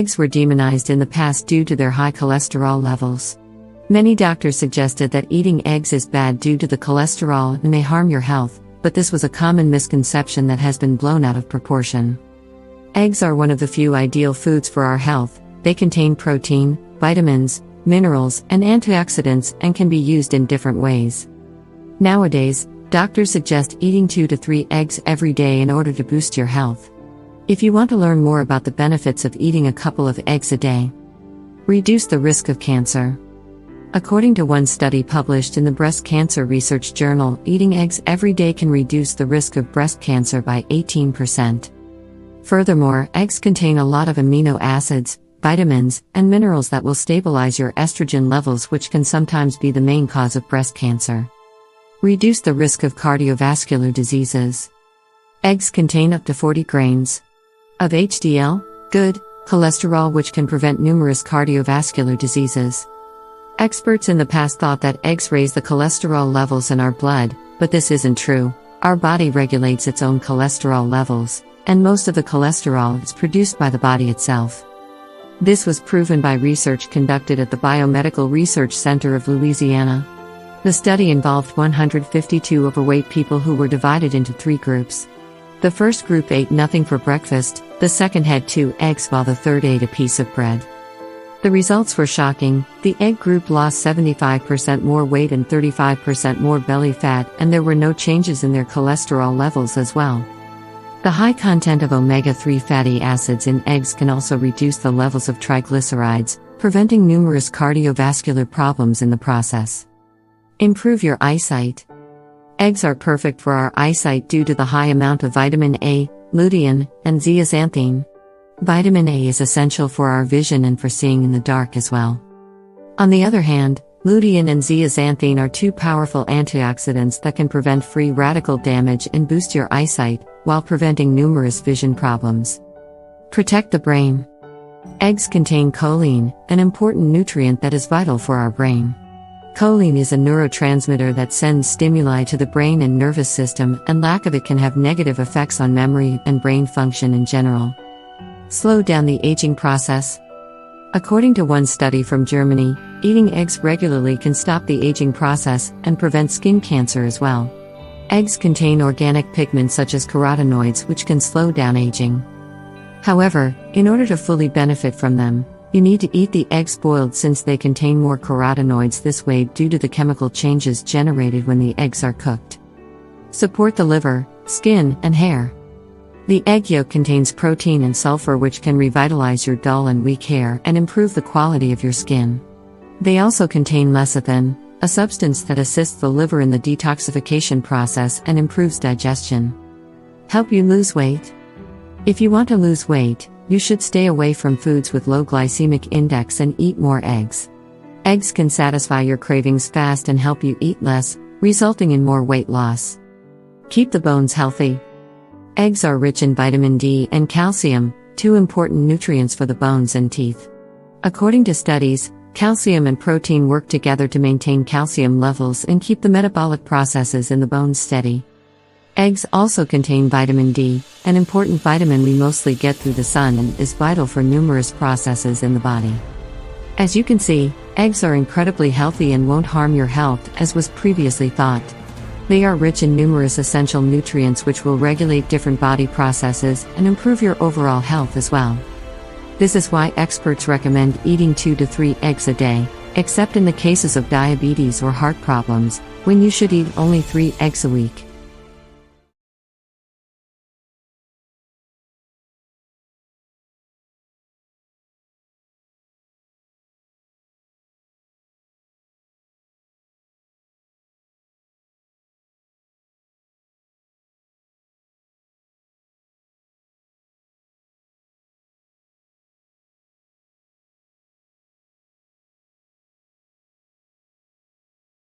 Eggs were demonized in the past due to their high cholesterol levels. Many doctors suggested that eating eggs is bad due to the cholesterol and may harm your health, but this was a common misconception that has been blown out of proportion. Eggs are one of the few ideal foods for our health. They contain protein, vitamins, minerals, and antioxidants and can be used in different ways. Nowadays, doctors suggest eating 2 to 3 eggs every day in order to boost your health. If you want to learn more about the benefits of eating a couple of eggs a day, reduce the risk of cancer. According to one study published in the Breast Cancer Research Journal, eating eggs every day can reduce the risk of breast cancer by 18%. Furthermore, eggs contain a lot of amino acids, vitamins, and minerals that will stabilize your estrogen levels, which can sometimes be the main cause of breast cancer. Reduce the risk of cardiovascular diseases. Eggs contain up to 40 grains of HDL, good cholesterol, which can prevent numerous cardiovascular diseases. Experts in the past thought that eggs raise the cholesterol levels in our blood, but this isn't true. Our body regulates its own cholesterol levels, and most of the cholesterol is produced by the body itself. This was proven by research conducted at the Biomedical Research Center of Louisiana. The study involved 152 overweight people who were divided into 3 groups. The first group ate nothing for breakfast, the second had 2 eggs while the third ate a piece of bread. The results were shocking. The egg group lost 75% more weight and 35% more belly fat, and there were no changes in their cholesterol levels as well. The high content of omega-3 fatty acids in eggs can also reduce the levels of triglycerides, preventing numerous cardiovascular problems in the process. Improve your eyesight. Eggs are perfect for our eyesight due to the high amount of vitamin A, lutein, and zeaxanthin. Vitamin A is essential for our vision and for seeing in the dark as well. On the other hand, lutein and zeaxanthin are 2 powerful antioxidants that can prevent free radical damage and boost your eyesight, while preventing numerous vision problems. Protect the brain. Eggs contain choline, an important nutrient that is vital for our brain. Choline is a neurotransmitter that sends stimuli to the brain and nervous system, and lack of it can have negative effects on memory and brain function in general. Slow down the aging process. According to one study from Germany, eating eggs regularly can stop the aging process and prevent skin cancer as well. Eggs contain organic pigments such as carotenoids, which can slow down aging. However, in order to fully benefit from them, you need to eat the eggs boiled, since they contain more carotenoids this way due to the chemical changes generated when the eggs are cooked. Support the liver, skin, and hair. The egg yolk contains protein and sulfur, which can revitalize your dull and weak hair and improve the quality of your skin. They also contain lecithin, a substance that assists the liver in the detoxification process and improves digestion. Help you lose weight. If you want to lose weight, you should stay away from foods with low glycemic index and eat more eggs. Eggs can satisfy your cravings fast and help you eat less, resulting in more weight loss. Keep the bones healthy. Eggs are rich in vitamin D and calcium, 2 important nutrients for the bones and teeth. According to studies, calcium and protein work together to maintain calcium levels and keep the metabolic processes in the bones steady. Eggs also contain vitamin D, an important vitamin we mostly get through the sun and is vital for numerous processes in the body. As you can see, eggs are incredibly healthy and won't harm your health as was previously thought. They are rich in numerous essential nutrients which will regulate different body processes and improve your overall health as well. This is why experts recommend eating 2 to 3 eggs a day, except in the cases of diabetes or heart problems, when you should eat only 3 eggs a week.